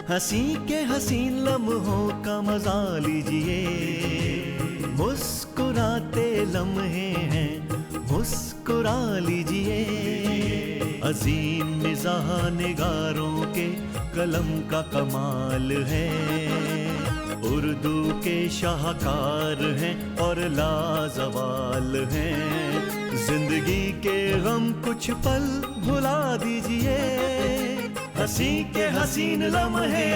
हंसी के हसीन लम्हों का मजा लीजिए, मुस्कुराते लम्हे हैं मुस्कुरा लीजिए। अजीम मिजाह निगारों के कलम का कमाल है, उर्दू के शाहकार हैं और लाजवाल हैं। जिंदगी के गम कुछ पल भुला दीजिए, हंसी के हसीन लम्हे।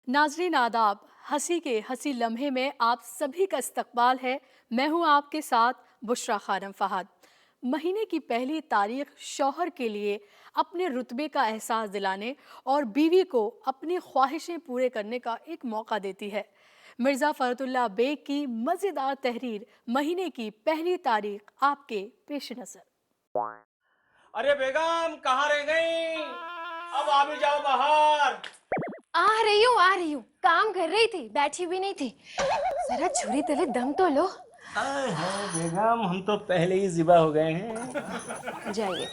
नाज़रीन आदाब, हंसी के हंसी लम्हे में आप सभी का इस्तकबाल है। मैं हूं आपके साथ बुशरा खानम फहद। महीने की पहली तारीख शौहर के लिए अपने रुतबे का एहसास दिलाने और बीवी को अपनी ख्वाहिशें पूरे करने का एक मौका देती है। मिर्ज़ा फ़रतुल्लाह बेग की मज़ेदार तहरीर महीने की पहली तारीख आपके पेश नज़र। अरे बेगम कहाँ रह गई? अब आ भी जाओ बाहर। आ रही हूँ, काम कर रही थी, बैठी भी नहीं थी। जरा छुरी तले दम तो लो। हाय हाय बेगम, हम तो पहले ही ज़िबा हो गए हैं। जाइए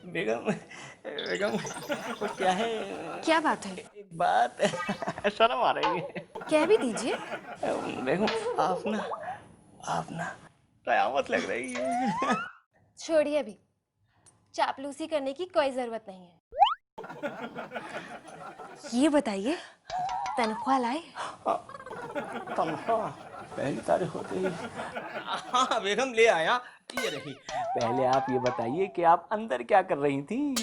बेगम बेगम वो क्या है? क्या बात है? एक बात शर्म आ रही है। कह भी दीजिए। बेगम आप ना कयामत लग रही है। छोड़िए, अभी चापलूसी करने की कोई जरूरत नहीं है। ये बताइए, तनख्वाह लाए? तनख्वाह पहली तारीख होते ही। हाँ बेगम ले आया, ये रही। पहले आप ये बताइए कि आप अंदर क्या कर रही थी?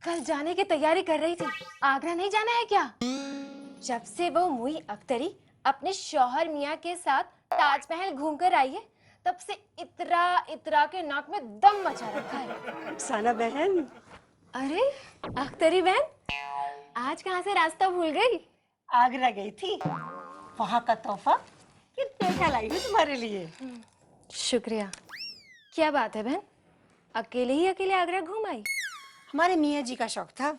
कल जाने की तैयारी कर रही थी। आगरा नहीं जाना है क्या? जब से वो मुई अख्तरी अपने शौहर मियाँ के साथ ताजमहल घूम कर आई है, तब से इतरा इतरा के नाक में दम मचा रखा है। साना बहन। अरे अख्तरी बहन, आज कहाँ से रास्ता भूल गई? आगरा गई थी, वहाँ का तोहफा ये पेठा लाई हूँ तुम्हारे लिए। शुक्रिया। क्या बात है बहन, अकेले आगरा घूम आई? हमारे मियाँ जी का शौक था,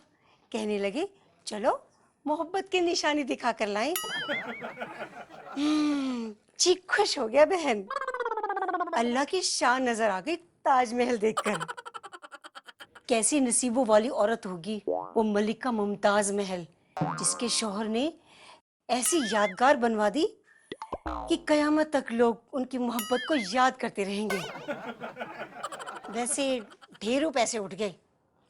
कहने लगे चलो मोहब्बत की निशानी दिखा कर लाएं। जी खुश हो गया बहन। अल्लाह की शान नजर आ गई ताजमहल देखकर। कैसी नसीबों वाली औरत होगी वो मलिका मुमताज महल, जिसके शौहर ने ऐसी यादगार बनवा दी कि कयामत तक लोग उनकी मोहब्बत को याद करते रहेंगे। वैसे ढेरों पैसे उठ गए,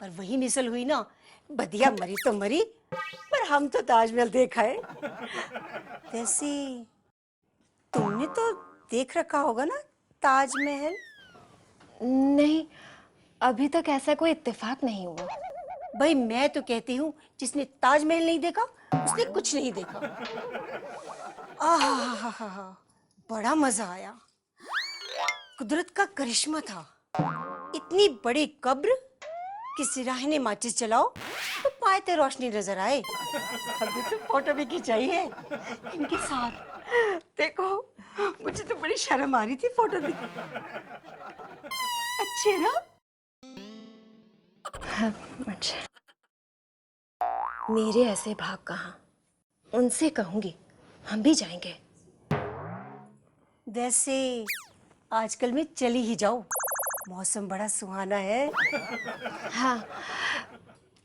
पर वही मिसल हुई ना, बदिया मरी तो मरी, पर हम तो ताजमहल देखा है। वैसे तुमने तो देख रखा होगा ना ताजमहल? नहीं, अभी तक ऐसा कोई इत्तेफाक नहीं हुआ। भाई मैं तो कहती हूँ, जिसने ताजमहल नहीं देखा उसने कुछ नहीं देखा। आहा, बड़ा मजा आया। कुदरत का करिश्मा था। इतनी बड़ी कब्र कि सिराहने माचिस जलाओ तो पायते रोशनी नजर आए। अभी तो फोटो भी खिंचाई है इनके साथ। देखो मुझे तो बड़ी शर्म आ रही थी फोटो देख। अच्छे ना? अच्छा, मेरे ऐसे भाग कहाँ, उनसे कहूंगी हम भी जाएंगे। वैसे आजकल में चली ही जाओ, मौसम बड़ा सुहाना है। हाँ,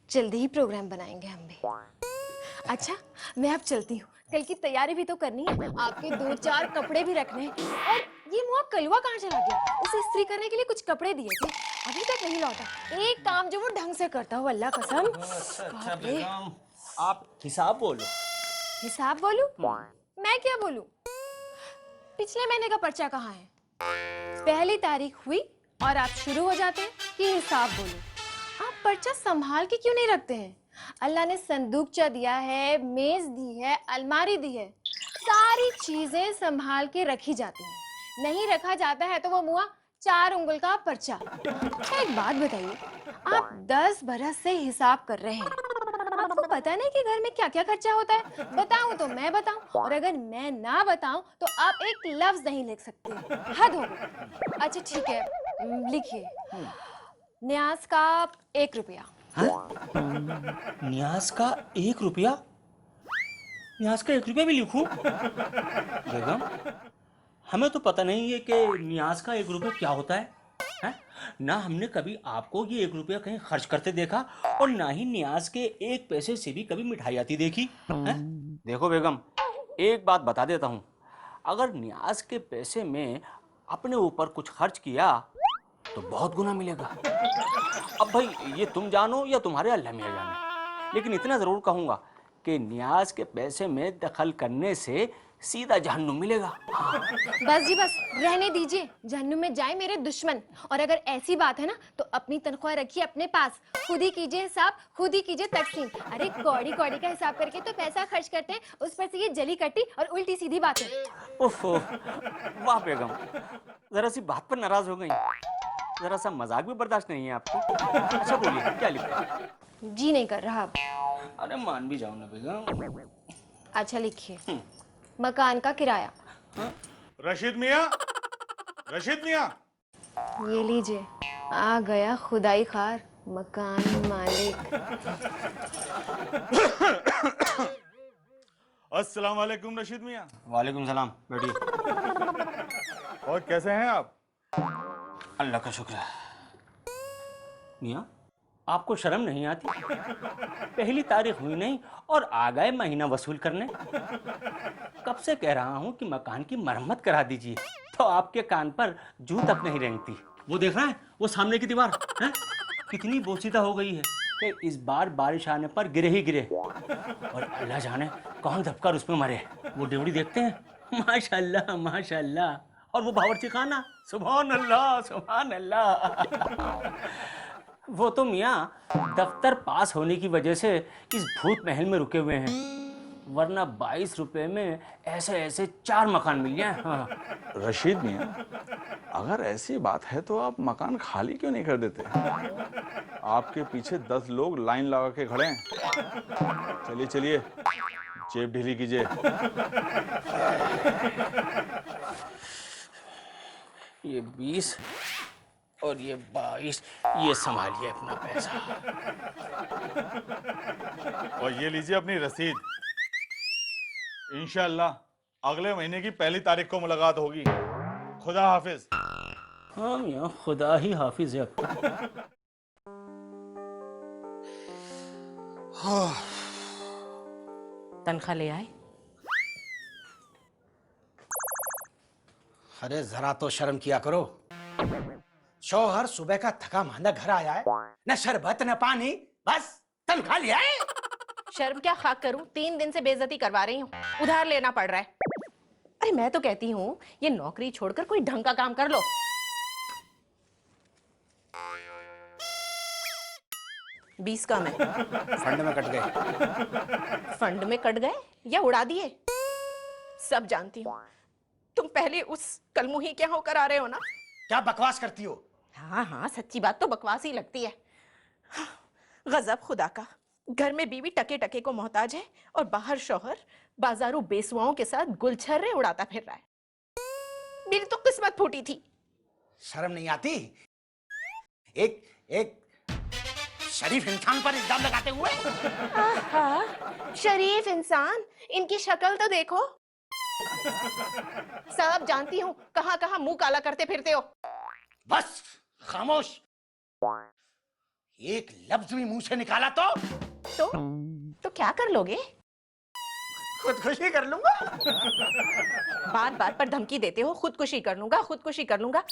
जल्दी ही प्रोग्राम बनाएंगे हम भी। अच्छा, मैं अब चलती हूँ, कल की तैयारी भी तो करनी है, आपके 2-4 कपड़े भी रखने हैं। और ये मुआ कलवा कहाँ चला गया? उसे इस्त्री करने के लिए कुछ कपड़े दिए थे, अभी तक नहीं लौटा। एक काम जो वो ढंग से करता हो, अल्लाह कसम। अच्छा बेगम, आप हिसाब बोलो। हिसाब बोलूं? मैं क्या बोलूं? पिछले महीने का पर्चा कहाँ है? पहली तारीख हुई और आप शुरू हो जाते हैं कि हिसाब बोलो। आप पर्चा संभाल के क्यों नहीं रखते हैं? अल्लाह ने संदूकचा दिया है, मेज दी है, अलमारी दी है, सारी चीजें संभाल के रखी जाती हैं। नहीं रखा जाता है तो वो मुआ 4 उंगल का पर्चा। अच्छा एक बात बताइए, आप 10 बरस से हिसाब कर रहे हैं, आपको पता नहीं कि घर में क्या क्या खर्चा होता है। बताऊं तो मैं बताऊं, और अगर मैं ना बताऊं तो आप एक लफ्ज नहीं लिख सकते। हद हो गई। अच्छा ठीक है, लिखिए। न्यास का 1 रुपया। न्यास का 1 रुपया? न्यास का 1 रुपया भी लिखूं? बेगम, हमें तो पता नहीं है कि न्यास का 1 रुपया क्या होता है, हैं? ना हमने कभी आपको ये 1 रुपया कहीं खर्च करते देखा, और ना ही न्यास के 1 पैसे से भी कभी मिठाई आती देखी, हैं? देखो बेगम, एक बात बता देता हूँ, अगर न्यास के पैसे में अपने ऊपर कुछ खर्च किया तो बहुत गुना मिलेगा। अब भाई ये तुम जानो या तुम्हारे अल्लाह मियां जाने, लेकिन इतना जरूर कहूंगा कि न्याज के पैसे में दखल करने से सीधा जहन्नुम मिलेगा। बस जी बस, रहने दीजिए, जहन्नुम में जाए मेरे दुश्मन। और अगर ऐसी बात है ना तो अपनी तनख्वाह रखिए अपने पास, खुद ही कीजिए हिसाब, खुद ही कीजिए तकसीम। अरे कौड़ी कौड़ी का हिसाब करके तो पैसा खर्च करते हैं, उस पर से ये जली कट्टी और उल्टी सीधी बातें। ओफो, वाह बेगम, जरा सी बात पर नाराज हो गई, जरा सा मजाक भी बर्दाश्त नहीं है आपको। अच्छा बोलिए, क्या लिखा? जी नहीं कर रहा अब। अरे मान भी जाओ ना बेगम। अच्छा लिखिए, मकान का किराया। रशीद मियाँ, रशीद मियाँ। ये लीजिए, आ गया खुदाई खार मकान मालिक। अस्सलाम वालेकुम रशीद मियाँ। वालेकुम सलाम, बैठिए। और कैसे हैं आप? अल्लाह का शुक्र है। मियाँ, आपको शर्म नहीं आती? पहली तारीख हुई नहीं और आ गए महीना वसूल करने। कब से कह रहा हूँ कि मकान की मरम्मत करा दीजिए, तो आपके कान पर जू तक नहीं रेंगती। वो देख रहा है, वो सामने की दीवार है कितनी बोसीदा हो गई है कि इस बार बारिश आने पर गिरे ही गिरे, और अल्लाह जाने कौन दबकर उसमें मरे। वो डेवड़ी देखते हैं, माशाल्लाह माशाल्लाह, और वो बावर्ची खाना, सुभान अल्लाह सुभान अल्लाह। वो तो मियाँ दफ्तर पास होने की वजह से इस भूत महल में रुके हुए हैं, वरना 22 रुपए में ऐसे ऐसे 4 मकान मिल जाए। हाँ। रशीद मियाँ, अगर ऐसी बात है तो आप मकान खाली क्यों नहीं कर देते? आपके पीछे 10 लोग लाइन लगा के खड़े हैं। चलिए चलिए, जेब ढीली कीजिए। ये 20 और ये 22, ये संभालिए अपना पैसा। और ये लीजिए अपनी रसीद। इंशाअल्लाह अगले महीने की पहली तारीख को मुलाकात होगी। खुदा हाफिज। हाँ मियाँ, खुदा ही हाफिज है आपका। तनख्वाह ले आए? अरे जरा तो शर्म किया करो। शौहर सुबह का थका मांदा घर आया है, न शरबत न पानी, बस तनख्वाह लिया है। शर्म क्या खाक करूं, 3 दिन से बेइज्जती करवा रही हूँ, उधार लेना पड़ रहा है। अरे मैं तो कहती हूँ ये नौकरी छोड़कर कोई ढंग का काम कर लो। बीस कम है। फंड में कट गए। फंड में कट गए या उड़ा दिए? सब जानती हूँ, तुम पहले उस कलमुही क्या होकर आ रहे हो ना। क्या बकवास करती हो? हाँ हाँ, सच्ची बात तो बकवास ही लगती है। गजब खुदा का, घर में बीवी टके टके को मोहताज है और बाहर शौहर बाजारू बेसुआओं के साथ गुलछर्रे उड़ाता फिर रहा है। मेरी तो किस्मत फूटी थी। शर्म नहीं आती? एक एक शरीफ इंसान पर इल्जाम लगाते हुए। आहा, शरीफ इंसान, इनकी शक्ल तो देखो। सब जानती हूँ कहाँ कहाँ मुंह काला करते फिरते हो। बस खामोश। एक लफ्ज भी मुंह से निकाला तो क्या कर लोगे? खुदकुशी कर लूंगा। बार बार पर धमकी देते हो, खुदकुशी कर लूंगा खुदकुशी कर लूंगा।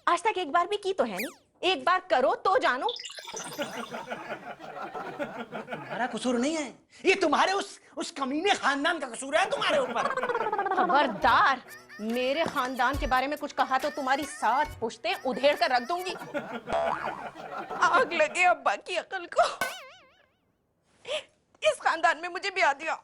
आज तक एक बार भी की तो है नहीं, एक बार करो तो जानो। तुम्हारा कसूर नहीं है, ये तुम्हारे उस कमीने खानदान का कसूर है तुम्हारे ऊपर। खबरदार, मेरे खानदान के बारे में कुछ कहा तो तुम्हारी 7 पुश्तें उधेड़ कर रख दूंगी। आग लगे अब्बा की अकल को। इस खानदान में मुझे ब्याह दिया।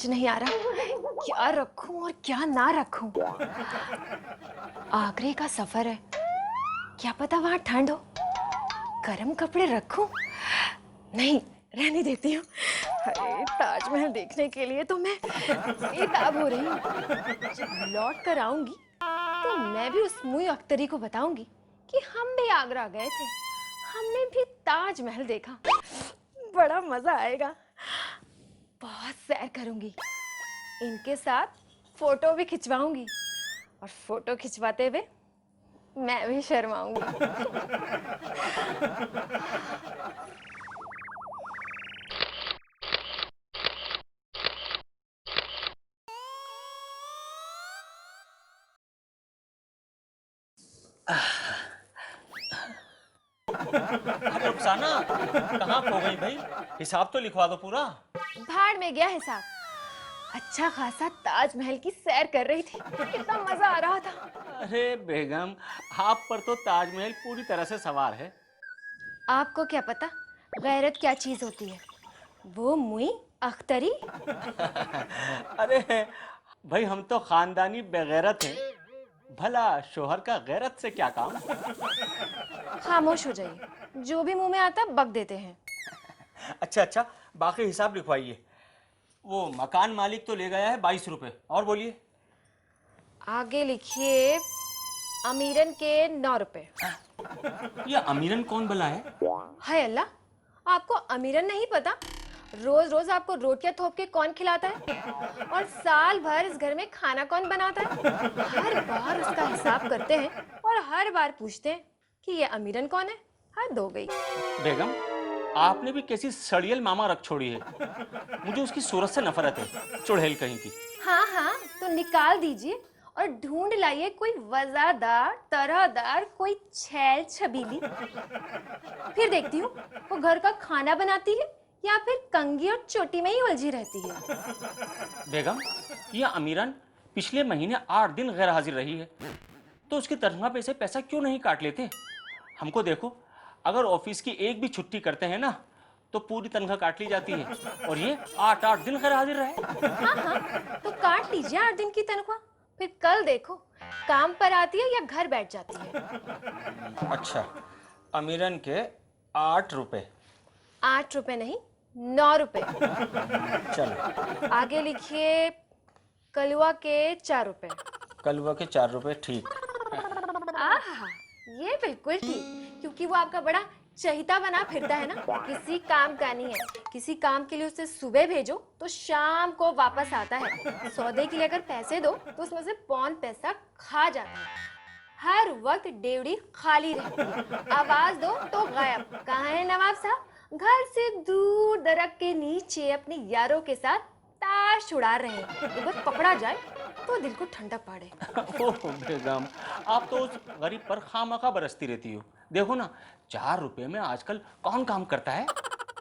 समझ नहीं आ रहा क्या रखूं और क्या ना रखूं। आगरे का सफर है, क्या पता वहां ठंड हो, गर्म कपड़े रखूं? नहीं, रहने देती हूँ। अरे ताजमहल देखने के लिए तो मैं बेताब हो रही हूँ। जब लौट कर आऊंगी तो मैं भी उस मुई अख्तरी को बताऊंगी कि हम भी आगरा गए थे, हमने भी ताजमहल देखा, बड़ा मजा आएगा। बहुत सैर करूंगी, इनके साथ फोटो भी खिंचवाऊंगी और फोटो खिंचवाते हुए मैं भी शर्माऊंगी। अरे रुखसाना, कहाँ खो गई भाई? हिसाब तो लिखवा दो पूरा। भाड़ में गया हिसाब। अच्छा खासा ताजमहल की सैर कर रही थी, कितना मजा आ रहा था। अरे बेगम, आप पर तो ताजमहल पूरी तरह से सवार है। आपको क्या पता गैरत क्या चीज होती है? वो मुई अख्तरी। अरे भाई, हम तो खानदानी बेगैरत हैं। भला शोहर का गैरत से क्या काम? खामोश हो जाइए, जो भी मुंह में आता बक देते हैं। अच्छा अच्छा, बाकी हिसाब लिखवाइए। वो मकान मालिक तो ले गया है 22 रुपए, और बोलिए। आगे लिखिए अमीरन के 9 रुपए। ये अमीरन कौन भला है? हाय अल्लाह, आपको अमीरन नहीं पता? रोज रोज आपको रोटियां थोप के कौन खिलाता है? और साल भर इस घर में खाना कौन बनाता है? हर बार उसका हिसाब करते हैं और हर बार पूछते हैं कि ये अमीरन कौन है। हद हो गई। बेगम, आपने भी कैसी सड़ियल मामा रख छोड़ी है। मुझे उसकी सूरत से नफरत है, चुड़ैल कहीं की। हाँ हाँ, तो निकाल दीजिए और ढूंढ लाइए कोई वजादार तरहदार, कोई छैल छबीली। फिर देखती हूँ वो घर का खाना बनाती है या फिर कंघी और चोटी में ही उलझी रहती है। बेगम, यह अमीरन पिछले महीने 8 दिन गैर हाजिर रही है, तो उसकी तनख्वाह पे से पैसा क्यों नहीं काट लेते? हमको देखो, अगर ऑफिस की एक भी छुट्टी करते हैं ना तो पूरी तनख्वाह काट ली जाती है, और ये 8 दिन गैर हाजिर रहे। हाँ हाँ, तो काट लीजिए 8 दिन की तनख्वाह, फिर कल देखो काम पर आती है या घर बैठ जाती है। अच्छा, अमीरन के 8 रुपए। 8 रुपए नहीं, 9 रुपए। चलो आगे लिखिए कलुआ के 4 रुपए। कलवा के 4 रुपए, ठीक। आहा, ये बिल्कुल ठीक, क्योंकि वो आपका बड़ा चहिता बना फिरता है ना, किसी काम का नहीं है। किसी काम के लिए उसे सुबह भेजो तो शाम को वापस आता है। सौदे के लिए अगर पैसे दो तो उसमें से पौन पैसा खा जाता है। हर वक्त डेवड़ी खाली रहती है, आवाज दो तो गायब। कहाँ है नवाब साहब? घर से दूर दरख्त के नीचे अपने यारों के साथ ताश उड़ा रहे हैं। एक बार पकड़ा जाए तो दिल को ठंडक पड़े। ओह बेगम, आप तो उस गरीब पर खामखा बरसती रहती हो। देखो ना, 4 रुपए में आजकल कौन काम करता है?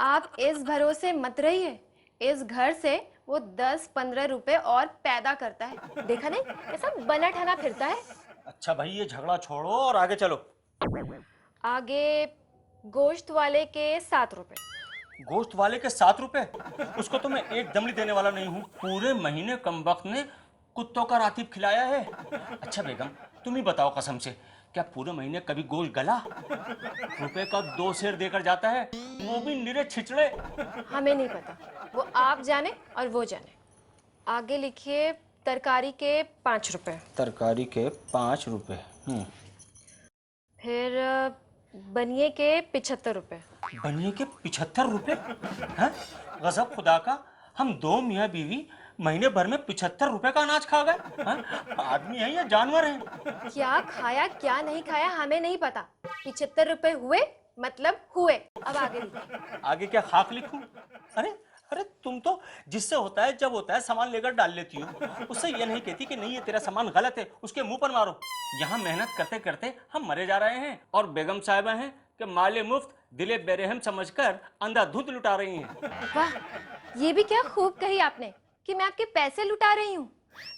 आप इस भरोसे मत रहिए, इस घर से वो 10-15 रुपए और पैदा करता है। देखा नहीं, ऐसा बना ठना फिरता है। अच्छा भाई, ये झगड़ा छोड़ो और आगे चलो। आगे गोश्त वाले के 7 रुपए। गोश्त वाले के 7 रुपए? उसको तो मैं एक दमड़ी देने वाला नहीं हूँ। पूरे महीने कमबख्त ने कुत्तों का रातीब खिलाया है। अच्छा बेगम, तुम ही बताओ कसम से, क्या पूरे महीने कभी गोश्त गला? रुपए का 2 सेर देकर जाता है, वो भी निरे छिचड़े। हमें नहीं पता, वो आप जाने और वो जाने। आगे लिखिए तरकारी के 5 रुपए। तरकारी के 5 रुपए। फिर बनिए के 75 रुपए। बनिए के 75 रुपए? हैं? गजब खुदा का, हम 2 मियाँ बीवी महीने भर में 75 रुपए का अनाज खा गए। आदमी है या जानवर है? क्या खाया क्या नहीं खाया हमें नहीं पता। 75 रुपए हुए मतलब हुए। अब आगे लिखिए। आगे क्या खाक लिखूं? अरे अरे, तुम तो जिससे होता है जब होता है सामान लेकर डाल लेती हो, उससे ये नहीं कहती कि नहीं ये तेरा सामान गलत है, उसके मुंह पर मारो। यहाँ मेहनत करते करते हम मरे जा रहे हैं, और बेगम साहिबा हैं कि माले मुफ्त दिले बेरहम समझकर अंधाधुंध लुटा रही हैं। वाह, ये भी क्या खूब कही आपने कि मैं आपके पैसे लुटा रही हूँ।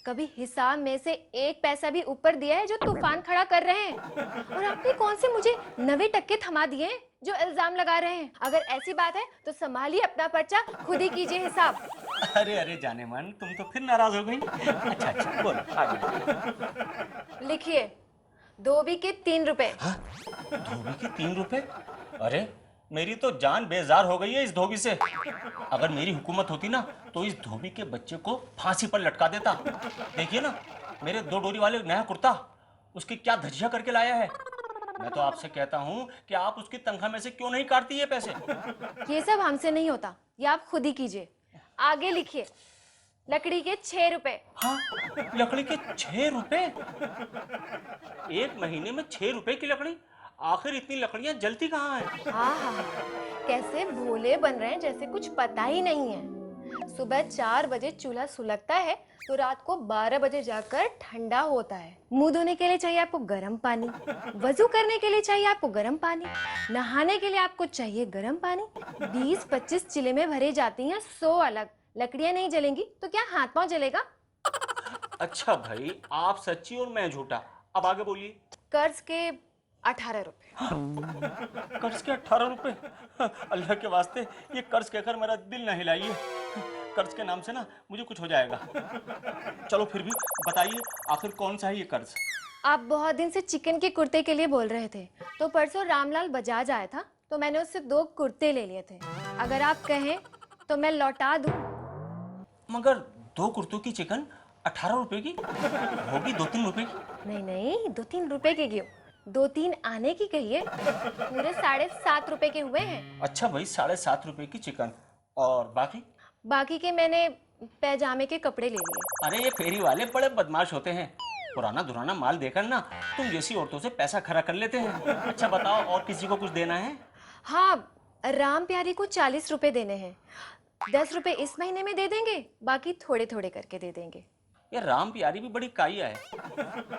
कभी हिसाब में से एक पैसा भी ऊपर दिया है जो तूफान खड़ा कर रहे हैं? और आपने कौन से मुझे 90 टक्के थमा दिए हैं जो इल्जाम लगा रहे हैं? अगर ऐसी बात है तो संभालिए अपना पर्चा, खुद ही कीजिए हिसाब। अरे अरे जाने मन, तुम तो फिर नाराज हो गई। अच्छा अच्छा बोलो आगे। लिखिए, धोबी के 3 रुपए। हाँ? धोबी के 3 रुपए? अरे मेरी तो जान बेजार हो गई है इस धोबी से। अगर मेरी हुकूमत होती ना तो इस धोबी के बच्चे को फांसी पर लटका देता। देखिए ना, मेरे 2 डोरी वाले नया कुर्ता, उसकी क्या धज्जियां करके लाया है। मैं तो आपसे कहता हूँ कि आप उसकी तनख्वाह में से क्यों नहीं काटती ये पैसे। ये सब हमसे नहीं होता, ये आप खुद ही कीजिए। आगे लिखिए, लकड़ी के 6 रुपए। हाँ, लकड़ी के 6 रुपए? एक महीने में 6 रुपए की लकड़ी? आखिर इतनी लकड़ियां जलती कहाँ हैं? हाँ, कैसे भोले बन रहे हैं, जैसे कुछ पता ही नहीं है। सुबह 4 बजे चूल्हा सुलगता है तो रात को 12 बजे जाकर ठंडा होता है। मुंह धोने के लिए चाहिए आपको गर्म पानी, वजू करने के लिए चाहिए आपको गर्म पानी, नहाने के लिए आपको चाहिए गर्म पानी। 20-25 चिले में भरे जाती हैं 100 अलग। लकड़ियां नहीं जलेंगी तो क्या हाथ पांव जलेगा? अच्छा भाई, आप सच्ची और मैं झूठा। अब आगे बोलिए। कर्ज के 18 रुपए। कर्ज के 18 रुपए? अल्लाह के वास्ते ये कर्ज कहकर मेरा दिल न हिलाइए। कर्ज के नाम से ना मुझे कुछ हो जाएगा। चलो फिर भी बताइए, आखिर कौन सा है ये कर्ज? आप बहुत दिन से चिकन के कुर्ते के लिए बोल रहे थे, तो परसों रामलाल बजाज आया था तो मैंने उससे 2 कुर्ते ले लिए थे। अगर आप कहें तो मैं लौटा दूं। मगर 2 कुर्तों की चिकन 18 रुपए की होगी? 2-3 रुपए की? नहीं नहीं, 2-3 रुपए की क्यों, 2-3 आने की कहिए। पूरे 7.5 रुपए के हुए हैं। अच्छा भाई, 7.5 रुपए की चिकन, और बाकी के मैंने पैजामे के कपड़े ले लिए। अरे ये फेरी वाले बड़े बदमाश होते हैं। पुराना दुराना माल देकर ना तुम जैसी औरतों से पैसा खरा कर लेते हैं। अच्छा बताओ, और किसी को कुछ देना है? हाँ, राम प्यारी को 40 रुपए देने हैं। 10 रुपए इस महीने में दे देंगे, बाकी थोड़े थोड़े करके दे देंगे। ये राम प्यारी भी बड़ी काइया है,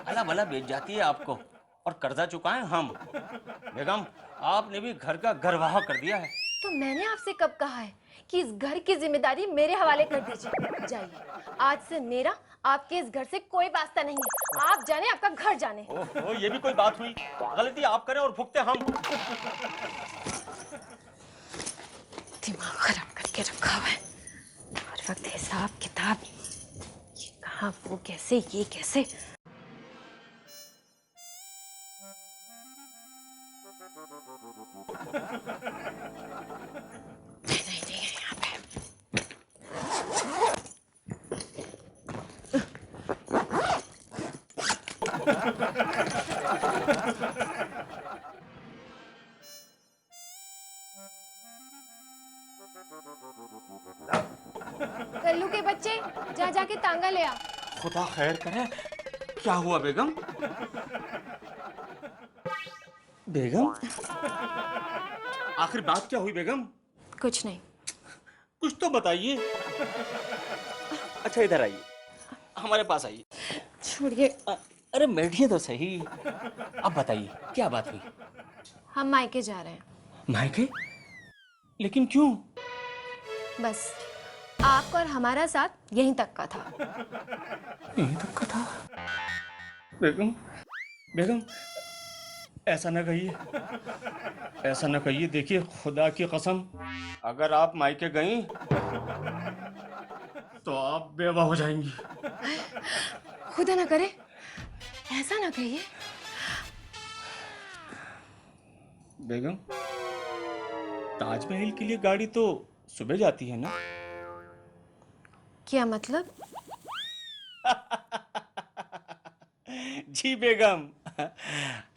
अला भला बेच जाती है आपको, और कर्जा चुकाएं हम। बेगम, आपने भी घर का घरवाह कर दिया है। तो मैंने आपसे कब कहा है कि इस घर की जिम्मेदारी मेरे हवाले कर दीजिए। जाइए, आज से मेरा आपके इस घर से कोई वास्ता नहीं है। आप जाने, आपका घर जाने। ओहो, ये भी कोई बात हुई? गलती आप करें और भुगते हम। दिमाग खराब करके रखा हुआ है, हर वक्त हिसाब किताब। ये कहाँ, वो कैसे, ये कैसे। नहीं, यहाँ पे। कल्लू के बच्चे, जा जाके तांगा ले आ। खुदा खैर करे। क्या हुआ बेगम? बेगम, आखिर बात क्या हुई बेगम? कुछ नहीं। कुछ तो बताइए। अच्छा इधर आइए, हमारे पास आइए। छोड़िए। अरे बैठिए तो सही। अब बताइए क्या बात हुई? हम मायके जा रहे हैं। मायके? लेकिन क्यों? बस आपका और हमारा साथ यहीं तक का था। यहीं तक का था? बेगम, बेगम ऐसा न कहिए, ऐसा न कहिए। देखिए खुदा की कसम, अगर आप मायके गई तो आप बेवा हो जाएंगी। खुदा ना करे, ऐसा ना कहिए। बेगम, ताजमहल के लिए गाड़ी तो सुबह जाती है ना? क्या मतलब? जी बेगम,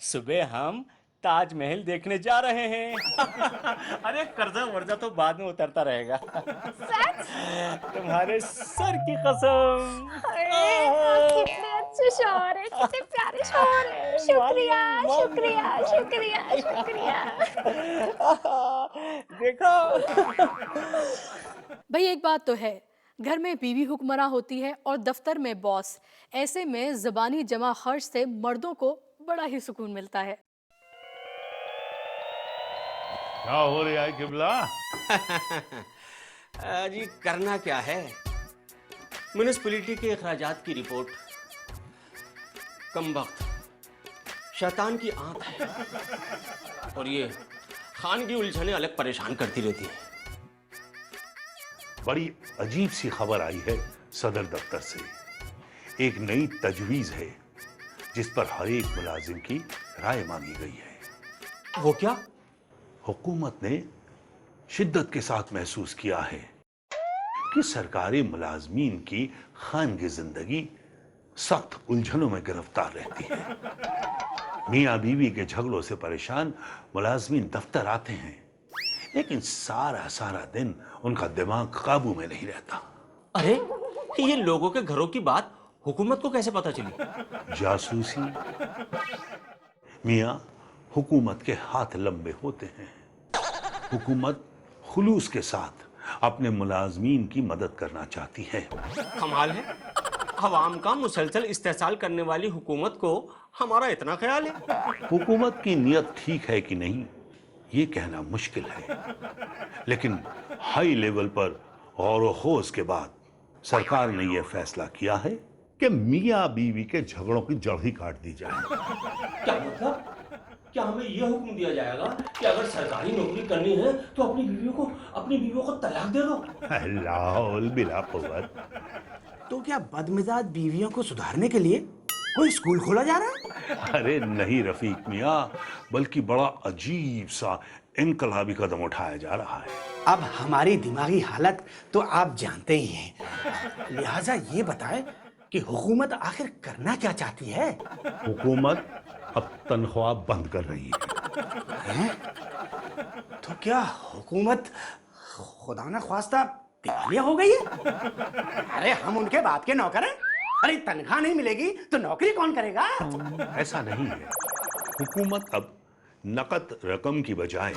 सुबह हम ताजमहल देखने जा रहे हैं। अरे कर्जा वर्जा तो बाद में उतरता रहेगा। तुम्हारे सर की कसम। कितने अच्छे शौहर हैं, कितने प्यारे शौहर हैं। शुक्रिया, शुक्रिया, शुक्रिया, शुक्रिया। देखो। भाई एक बात तो है, घर में बीवी हुक्मरा होती है और दफ्तर में बॉस। ऐसे में ज़बानी जमा खर्च से मर्दों को बड़ा ही सुकून मिलता है। क्या हो रहा है किबला? जी करना क्या है, म्युनिसिपैलिटी के अखराजात की रिपोर्ट। कमबख्त शैतान की आंत है, और ये खान की उलझने अलग परेशान करती रहती है। बड़ी अजीब सी खबर आई है सदर दफ्तर से। एक नई तजवीज है जिस पर हर एक मुलाजिम की राय मांगी गई है। वो क्या? हुकूमत ने शिद्दत के साथ महसूस किया है कि सरकारी मुलाजमीन की खानगी जिंदगी सख्त उलझनों में गिरफ्तार रहती है। मियाँ बीवी के झगड़ों से परेशान मुलाजमीन दफ्तर आते हैं, लेकिन सारा सारा दिन उनका दिमाग काबू में नहीं रहता। अरे, ये लोगों के घरों की बात हुकूमत को कैसे पता चली? जासूसी। मियाँ, हुकूमत के हाथ लंबे होते हैं। हुकूमत खुलूस के साथ अपने मुलाजमीन की मदद करना चाहती है। कमाल है, अवाम का मुसलसल इस्तेहसाल करने वाली हुकूमत को हमारा इतना ख्याल है। हुकूमत की नीयत ठीक है कि नहीं ये कहना मुश्किल है, लेकिन हाई लेवल पर गौर व खोज के बाद सरकार ने यह फैसला किया है कि मियाँ बीवी के झगड़ों की जड़ ही काट दी जाए। क्या मतलब? क्या हमें यह हुक्म दिया जाएगा कि अगर सरकारी नौकरी करनी है तो अपनी बीवियों को तलाक दे दो? लाहौल बिला कुव्वत। तो क्या बदमिजाज बीवियों को सुधारने के लिए कोई स्कूल खोला जा रहा है? अरे नहीं रफीक मियाँ, बल्कि बड़ा अजीब सा इनकलाबी कदम उठाया जा रहा है। अब हमारी दिमागी हालत तो आप जानते ही हैं, लिहाजा ये बताएं कि हुकूमत आखिर करना क्या चाहती है? हुकूमत अब तनख्वाह बंद कर रही है। तो क्या हुकूमत खुदा न ख्वास्ता दिवालिया हो गई है? अरे हम उनके बाप के नौकर हैं। अरे तनख्वाह नहीं मिलेगी तो नौकरी कौन करेगा? ऐसा नहीं है। हुकूमत अब नकद रकम की बजाय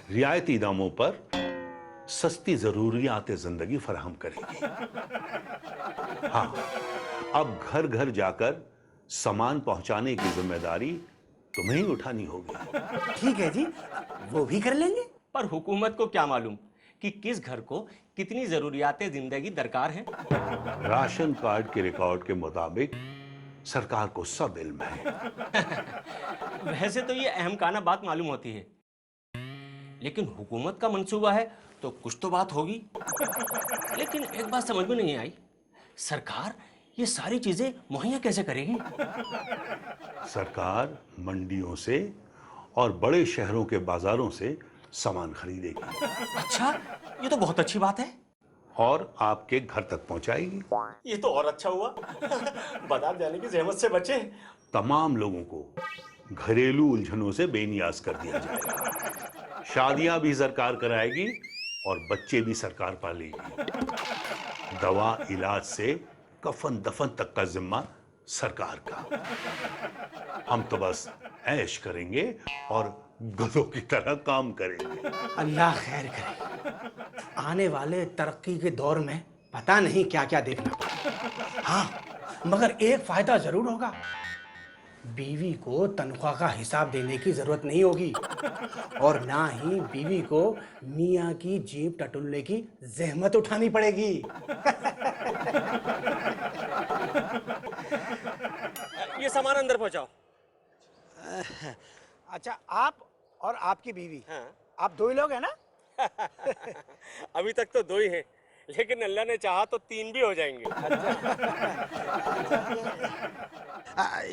रियायती दामों पर सस्ती जरूरियात जिंदगी फराहम करेगी। हाँ, अब घर घर जाकर सामान पहुंचाने की जिम्मेदारी तुम्हें ही उठानी होगी। ठीक है जी, वो भी कर लेंगे। पर हुकूमत को क्या मालूम कि किस घर को कितनी जरूरियातें जिंदगी दरकार हैं? राशन कार्ड के रिकॉर्ड के मुताबिक सरकार को सब इल्म है। वैसे तो ये अहमकाना बात मालूम होती है, लेकिन हुकूमत का मंसूबा है तो कुछ तो बात होगी। लेकिन एक बात समझ में नहीं आई, सरकार ये सारी चीजें मुहैया कैसे करेगी? सरकार मंडियों से और बड़े शहरों के बाजारों से सामान खरीदेगी। अच्छा, ये तो बहुत अच्छी बात है। और आपके घर तक पहुंचाएगी। ये तो और अच्छा हुआ। बाजार जाने की जहमत से बचे। तमाम लोगों को घरेलू उलझनों से बेनियाज कर दिया जाएगा। शादियां भी सरकार कराएगी और बच्चे भी सरकार पालेगी। दवा इलाज से कफन दफन तक का जिम्मा सरकार का। हम तो बस ऐश करेंगे और गधों की तरह काम करेंगे। अल्लाह खैर करे। आने वाले तरक्की के दौर में पता नहीं क्या क्या देखना। हाँ, मगर एक फायदा जरूर होगा, बीवी को तनख्वाह का हिसाब देने की जरूरत नहीं होगी और ना ही बीवी को मियाँ की जेब टटोलने की जहमत उठानी पड़ेगी। ये सामान अंदर पहुंचाओ। अच्छा, आप और आपकी बीवी, हाँ। आप दो ही लोग हैं ना? अभी तक तो दो ही हैं, लेकिन अल्लाह ने चाहा तो तीन भी हो जाएंगे।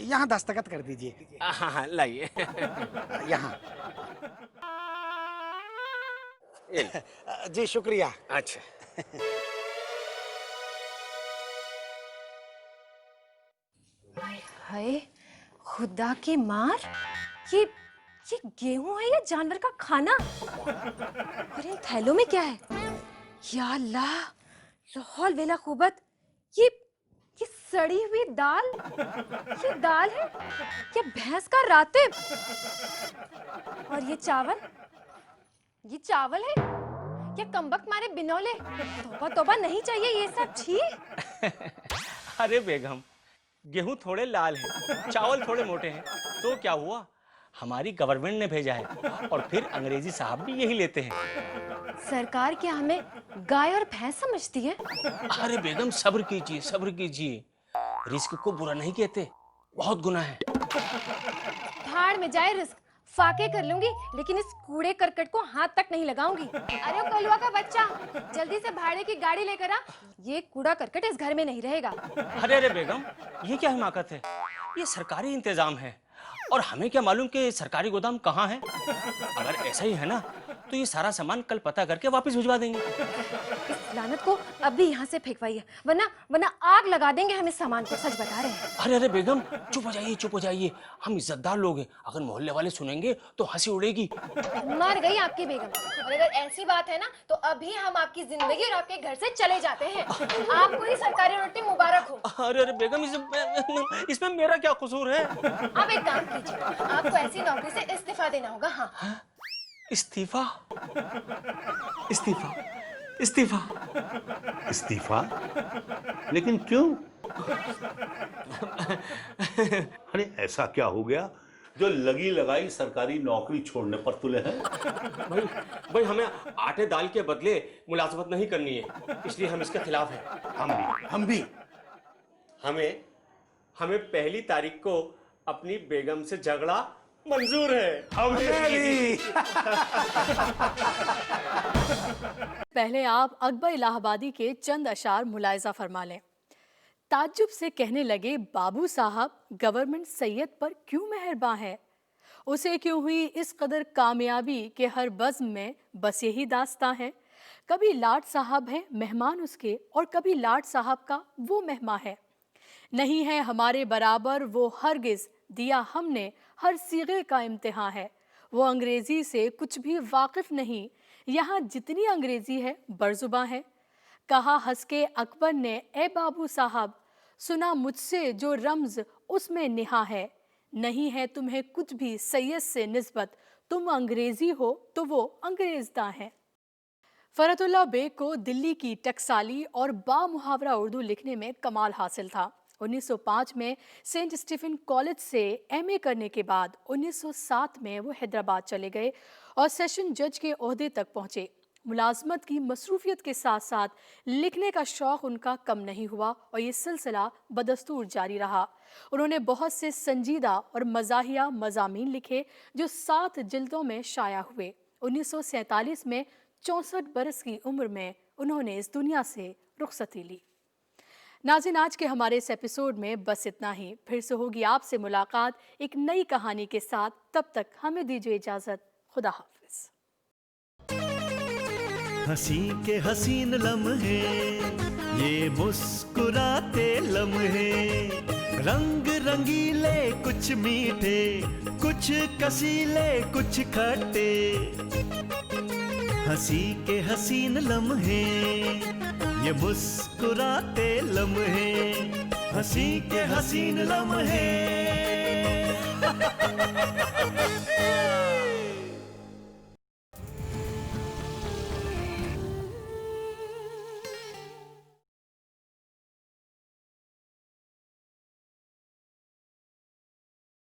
यहाँ दस्तखत कर दीजिए। हाँ, लाइए। यहाँ। जी शुक्रिया। अच्छा, हाय खुदा की मार, ये गेहूं है या जानवर का खाना? और इन थैलों में क्या है? या अल्लाह, लाहौल वेला खूबत, ये सड़ी हुई दाल, ये दाल है या भैंस का रातिब? और ये चावल है या कमबख्त मारे बिनौले? तौबा तौबा, नहीं चाहिए ये सब, छी। अरे बेगम, गेहूं थोड़े लाल हैं, चावल थोड़े मोटे हैं, तो क्या हुआ? हमारी गवर्नमेंट ने भेजा है और फिर अंग्रेजी साहब भी यही लेते हैं। सरकार क्या हमें गाय और भैंस समझती है? अरे बेगम, सब्र कीजिए, सब्र कीजिए। रिस्क को बुरा नहीं कहते, बहुत गुनाह है। भाड़ में जाए रिस्क, फाके कर लूंगी, लेकिन इस कूड़े करकट को हाथ तक नहीं लगाऊंगी। अरे ओ कलुआ का बच्चा, जल्दी से भाड़े की गाड़ी लेकर आ, ये कूड़ा करकट इस घर में नहीं रहेगा। अरे अरे बेगम, ये क्या हिमाकत है? ये सरकारी इंतजाम है और हमें क्या मालूम कि सरकारी गोदाम कहाँ है। अगर ऐसा ही है ना तो ये सारा सामान कल पता करके वापस भिजवा देंगे। इस लानत को अभी यहाँ से फेंकवाइए, वरना आग लगा देंगे हम इस सामान को, सच बता रहे हैं। अरे अरे बेगम, चुप हो जाइए, चुप हो जाइए। हम इज्जतदार लोग हैं, अगर मोहल्ले वाले सुनेंगे तो हंसी उड़ेगी। मर गई आपकी बेगम। और अगर ऐसी बात है ना तो अभी हम आपकी जिंदगी और आपके घर से चले जाते हैं। आपको ही सरकारी रोटी मुबारक हो। अरे अरे बेगम, इसमें मेरा क्या कसूर है? आप एक काम कीजिए, आपको ऐसी नौकरी से इस्तीफा देना होगा। हाँ, इस्तीफा? इस्तीफा? इस्तीफा? इस्तीफा? लेकिन क्यों? अरे ऐसा क्या हो गया जो लगी लगाई सरकारी नौकरी छोड़ने पर तुले हैं? भाई हमें आटे दाल के बदले मुलाजमत नहीं करनी है, इसलिए हम इसके खिलाफ हैं। हम भी। हमें पहली तारीख को अपनी बेगम से झगड़ा मंजूर है। पहले आप अकबर इलाहाबादी के चंद अशार मुलायजा फरमा लें। ताज्जुब से कहने लगे, बाबू साहब गवर्नमेंट सैयद पर क्यों मेहरबान है? उसे क्यों हुई इस कदर कामयाबी के हर बज़्म में बस यही दास्तां है। कभी लाट साहब है मेहमान उसके और कभी लाट साहब का वो मेहमान है। नहीं है हमारे बराबर वो हरगिज़, दिया हमने हर सीगे का इम्तिहान है। वो अंग्रेज़ी से कुछ भी वाकिफ़ नहीं, यहाँ जितनी अंग्रेज़ी है बरजुबां है। कहा हंस के अकबर ने, ए बाबू साहब सुना मुझसे जो रम्ज़ उसमें निहा है। नहीं है तुम्हें कुछ भी सैयद से निस्बत, तुम अंग्रेज़ी हो तो वो अंग्रेज़दा है। फ़रतुल्लाह बेग को दिल्ली की टकसाली और बामुहावरा उर्दू लिखने में कमाल हासिल था। 1905 में सेंट स्टीफन कॉलेज से एमए करने के बाद 1907 में वो हैदराबाद चले गए और सेशन जज के ओहदे तक पहुंचे। मुलाजमत की मसरूफियत के साथ साथ लिखने का शौक़ उनका कम नहीं हुआ और ये सिलसिला बदस्तूर जारी रहा। उन्होंने बहुत से संजीदा और मज़ाहिया मज़ामीन लिखे जो 7 जिल्दों में शाया हुए। 1947 में 64 बरस की उम्र में उन्होंने इस दुनिया से रुखसती ली। नाज़रीन, आज के हमारे इस एपिसोड में बस इतना ही। फिर से होगी आपसे मुलाकात एक नई कहानी के साथ। तब तक हमें दीजिए इजाज़त। खुदा हाफिज़। हंसी के हसीन लम्हे, ये मुस्कुराते लम्हे, रंग रंगीले कुछ मीठे, कुछ कसीले कुछ खट्टे। हंसी के हसीन लम्हे, ये मुस्कुराते लम्हे, हंसी के हसीन लम्हे।